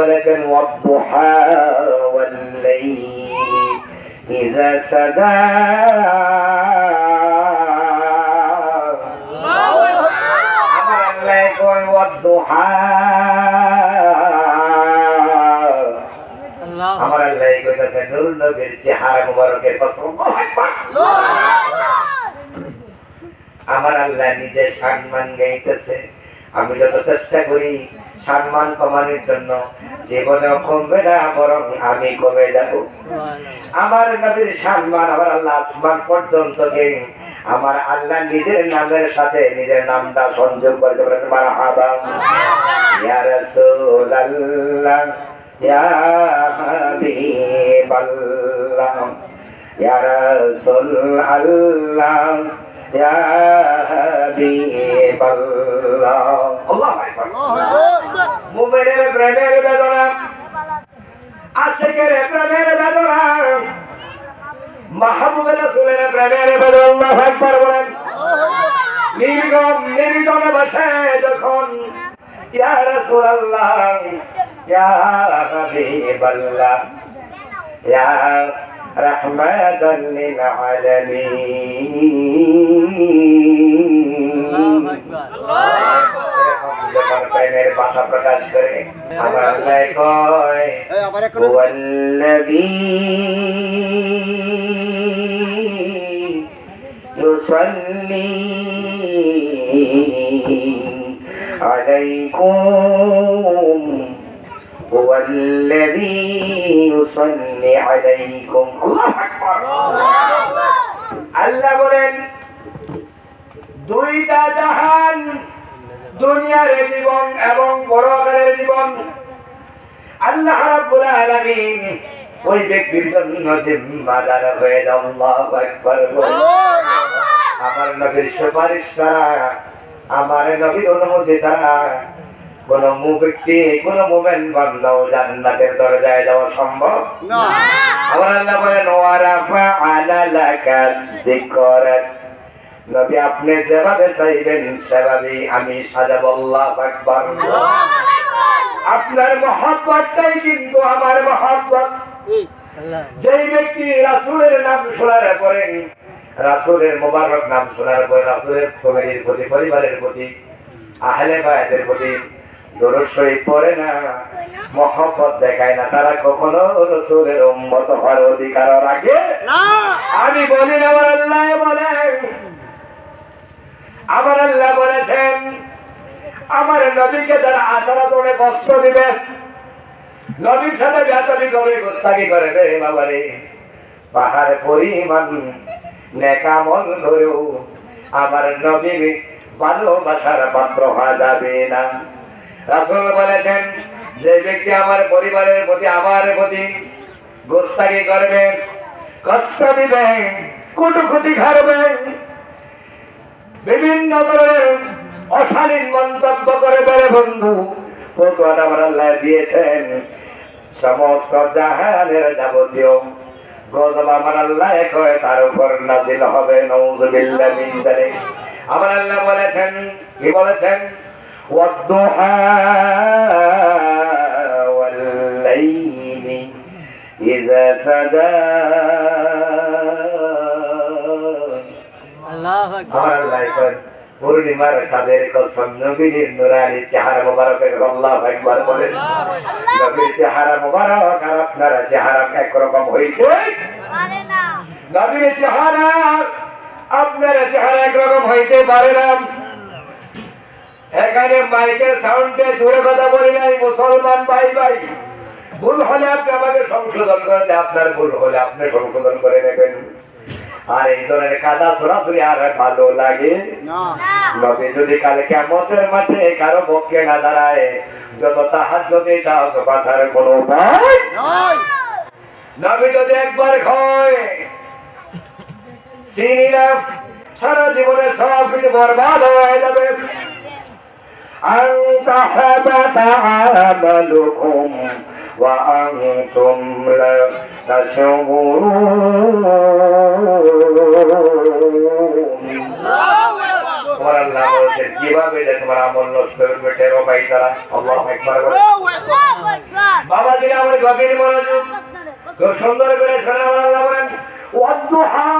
বলেছেন ওয়াদুহা ওয়াল লাইলি ইযা সাজা। আমার আল্লাহ কয় ওয়াদুহা, আমার আল্লাহ কইতাছে নূর নবীর চেহারা মুবারকের কসম। আমার আল্লাহ নিজে সম্মান গাইতেছে। আমি যত চেষ্টা করি সম্মান কমানোর জন্য জীবনে কমবে না, বরং আমি কমে যাব। আমার নবীর সম্মান আমার আল্লাহ আসমান পর্যন্ত গেই আমার আল্লাহ নিজের নামের সাথে নিজের নামটা সংযোগ করতে পারেন। মারহাবা ইয়া রাসূলুল্লাহ ইয়া হাবিবাল্লাহ ইয়া রাসূলুল্লাহ ইয়া হাবিবাল্লাহ। আল্লাহু আকবার। মুমিনের প্রেমের বেদনা, আশিকের প্রেমের বেদনা, মাহবুবের রাসূলের প্রেমের বেদনা। আল্লাহু আকবার বলেন। নির্গম নির্জনে বসে যখন ইয়া রাসূলুল্লাহ ইয়া হাবিবাল্লাহ ইয়া রাহমাতাল লিল আলামিন প্রেমের ভাষা প্রকাশ করে আমার আল্লাহ কয় ওয়াল্লাযী ইউসাল্লি আলাইকুম ওয়াল্লাযী ইউসাল্লি আলাইকুম। আল্লাহ বলেন দুইটা জাহান, দুনিয়ার জীবন এবং পরকালের জীবন আল্লাহ রাব্বুল আলামিন ওই ব্যক্তির জন্য জিম্মাদার হয়ে যান। আল্লাহু আকবার। আমার নবীর সুপারিশ ছাড়া, আমার নবীর অনুমতি ছাড়া কোন ব্যক্তি, কোন মুমিন বান্দাও জান্নাতের দরজায় যাওয়া সম্ভব না। আমার আল্লাহ বলেন ওয়া রাফা'না লাকা যিকরাক, নবী আপনি যেভাবে চাইবেন সেভাবেই আমি সাজাবো। আল্লাহু আকবার। আপনার মহব্বতটাই কিন্তু আমার মহব্বত। যেই ব্যক্তি রাসূলের নাম শোনার পরে, রাসূলের মোবারক নাম শোনার পরে রাসূলের ফ্যামিলির প্রতি, পরিবারের প্রতি, আহলে বায়তের প্রতি দরুদ শরীফ পড়ে না, মহব্বত দেখায় না, তারা কখনো রাসূলের উম্মত হওয়ার অধিকার রাখে না। আমি বলি না, আমার আল্লাহ বলেন। আমার আল্লাহ বলেছেন আমার নবীকে যারা আচরণ করে কষ্ট দিবে, নবীর সাথে বেয়াদবি করে, গোস্তাকি করে রে বাবারে, পাহাড় পরিমাণ নেক আমল করেও আমার নবীর ভালোবাসার পাত্র হওয়া যাবে না। রাসূল বলেছেন যে ব্যক্তি আমার পরিবারের প্রতি, আমার প্রতি গোস্তাকি করবে, কষ্ট দিবে, কটুকটি খাবে, বিভিন্ন ধরনের অশালীন মন্তব্য করে বলে বন্ধু ফতোয়াটা আমার আল্লাহ দিয়েছেন সমস্ত জাহানের যাবতীয় গজব আমার আল্লাহ কয় তার উপর নাযিল হবে। নাউযুবিল্লাহি মিন যালিক। আমার আল্লাহ বলেছেন, কি বলেছেন? ওয়াদুহা ওয়াল লাইলি ইযা সাজা। আল্লাহু আকবার। আল্লাহ কয় পূর্ণিমার চাঁদের কসম, নবীর নূরানী চেহারা মোবারকের। আল্লাহু আকবার বলেন। নবীর চেহারা মোবারক আর আপনার চেহারা একরকম হইতে পারে না। নবীর চেহারা আপনার চেহারা একরকম হইতে পারে না। এখানে মাইকের সাউন্ডে জোরে কথা বলি নাই মুসলমান ভাই ভাই, ভুল হলে আপনি আমাকে সংশোধন করেন, আপনার ভুল হলে আপনি সংশোধন করে নেবেন। আর এই ধরনের কাদা সরাসরি আর ভালো লাগে না। নবী যদি কালে কিয়ামতের মাঠে কারো পক্ষে না দাঁড়ায়, যত তাহাজ্জুদে তাও বাঁচার কোনো উপায় নাই। নবী যদি একবার খায় সিনিরা সারা জীবনে সব কিছু বরবাদ হয়ে যাবে। আনতা হাবাতা আমালুকুম ওয়া আনতুম লা তাশউরুন। আল্লাহ বলছেন কিভাবে যে তোমার আমল নষ্ট করবে টেরো পাই তারা। আল্লাহু আকবার। বাবা দিলে আমার গভীর মনোযোগ খুব সুন্দর করে শোনা। আল্লাহ বলেন ওয়াদুহা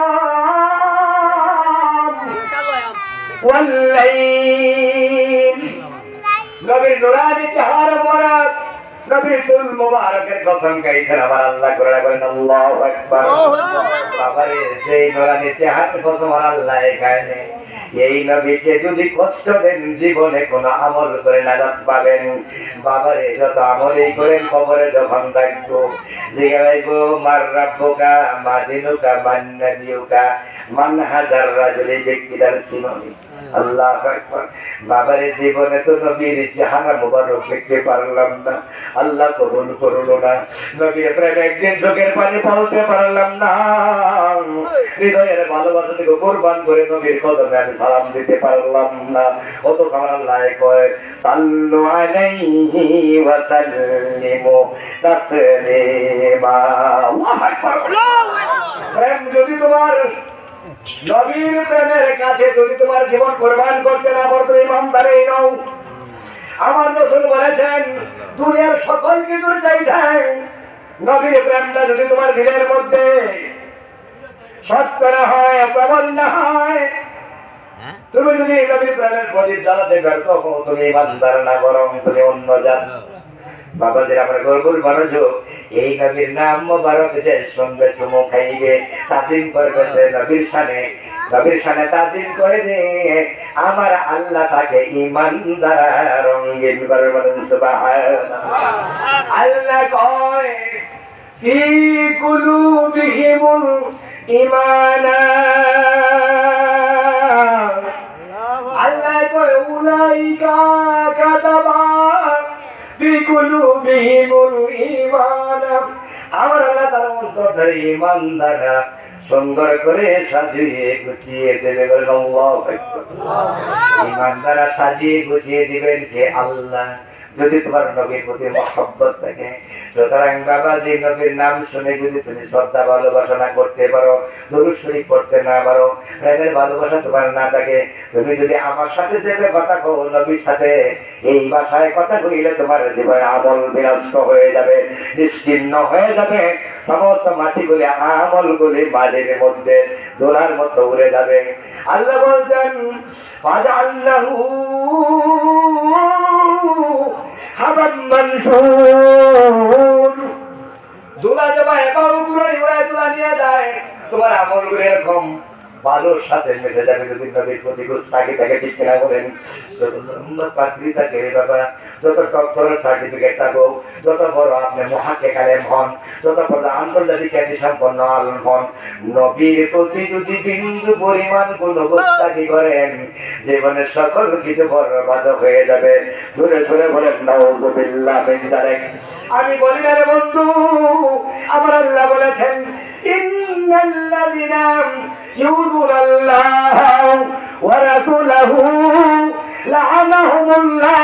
ওয়াল্লাইল, নবীর নুরানি চেহারা মোবারক, নবীর চুল মোবারকের কসম গাইছেন আমার আল্লাহ করে বলেন আল্লাহু আকবার। বাবারে সেই নুরানি চেহারার কসম আল্লাহ এখানে এই নবীকে যদি কষ্ট দেন জীবনে কোন আমল করে নাজাত পাবেন। বাবারে যত আমলই করেন কবরে যখন থাকবো জিগাইবো মার রাব্বুকা মা দিনুকা মান নাবিয়ুকা মান হাজার রাজুলি ব্যক্তিদার সিনোনি। আল্লাহু আকবার। বাবারে জীবনে তো নবীর চেহারা মোবারক দেখতে পারলাম না, আল্লাহ কবুল করলো না। নবী প্রেম একদিন চোখের পানি বলতে পারলাম না, হৃদয়ের ভালোবাসা থেকে কুরবান করে নবীর কদমে আমি সালাম দিতে পারলাম না। অত আমার আল্লাহ কয় সাল্লু আলাইহি ওয়া সাল্লিমু তাসলিমা। আল্লাহু আকবার। প্রেম যদি তোমার নবীর প্রেমের কাছে যদি তোমার জীবন কুরবান করতে না পারো ইমানদারই নও। আমার রাসূল বলেছেন দুনিয়ার সকল কিছুর চাইতে নবীর প্রেমটা যদি তোমার দিলের মধ্যে সত্য না হয়, প্রবল না হয়, তুমি যদি নবীর প্রেমের প্রদীপ জ্বালাতে ব্যর্থ হও তুমি ইমানদার না, বরং তুমি অন্য জাত। বাবাদের আমার গর্বর মানুষ এই নবীর নাম মোবারক যে শুনবে চুমু খাইবে তাজিম করবে নবীর শানে তাজিম করে দে আমার আল্লাহ তাকে ঈমান দ্বারা রঙিন করবেন। সুবহানাল্লাহ। আল্লাহ কয় ফি কুলুবিহিমুল ঈমানা, আল্লাহ কয় উলাইকা কাতাবা ফি কুলুবিহিমুল ঈমান। আমার আল্লাহ তার অন্তর ধরে ঈমান দ্বারা সুন্দর করে সাজিয়ে গুছিয়ে দেবে। আল্লাহু আকবার। ঈমান দ্বারা সাজিয়ে গুছিয়ে দিবেন কে? আল্লাহ। যদি তোমার নবীর প্রতি মহব্বত থাকে, সুতরাং বাবা যে নবীর নাম শুনে যদি তুমি শ্রদ্ধা ভালোবাসা না করতে পারো, দরুদ শরীফ পড়তে না পারো, প্রেমের ভালোবাসা তোমার না থাকে, তুমি যদি আমার সাথে যেতে কথা কও নবীর সাথে এই ভাষায় কথা কইলে তোমার জীবনে আমল বিনষ্ট হয়ে যাবে, নিশ্চিহ্ন হয়ে যাবে। সমস্ত মাটিগুলি আমলগুলি মাটির মধ্যে দোলার মতো উড়ে যাবে। আল্লাহ বলছেন ফাজাল্লাহু হাবান মানসুর, দোলা যাবা একাও কুড়ি উড়ায় দোলা নিয়ে যায়, তোমার আমলগুলো এরকম বালুর সাথে মিশে যাবে। যদি নবীর প্রতি গুস্তাখি থাকে, ঠিক কিনা বলেন? যত পাত্রী থাকে বাবা, যত ডক্টরের সার্টিফিকেট থাকুক, যত বড় আপনি মহাকিক আলেম হন, যত বড় আন্তর্জাতিক খ্যাতি সম্পন্ন আলেম হন, নবীর প্রতি যদি বিন্দু পরিমাণ কোন গুস্তাখি করেন জীবনের সকল কিছু বরবাদ হয়ে যাবে। জোরে জোরে বলেন নাউযুবিল্লাহ মিন যালিক। আমি বলি না রে বন্ধু, আমার আল্লাহ বলেছেন ইন্নাল্লাযিনা ইউযুনাল্লাহ ওয়া রাসূলাহু লা'আনাহুমুল্লাহ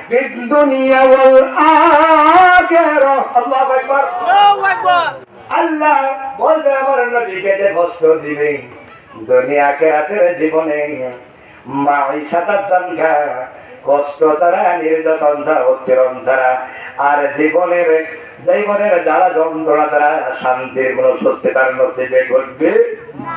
ফিদ দুনিয়া ওয়াল আখিরাহ। আল্লাহু আকবার। আল্লাহু আকবার। আল্লাহ বলতে আমার নবীকে যে কষ্ট দিবে দুনিয়া আখিরাতের জীবনে মাঈশাতাদ দানকা, কষ্ট ছাড়া, নির্যাতন ছাড়া, উৎপীড়ন ছাড়া, আর জীবনের জ্বালা যন্ত্রণা ছাড়া শান্তির কোন স্বস্তি তার নসিবে ঘটবে না।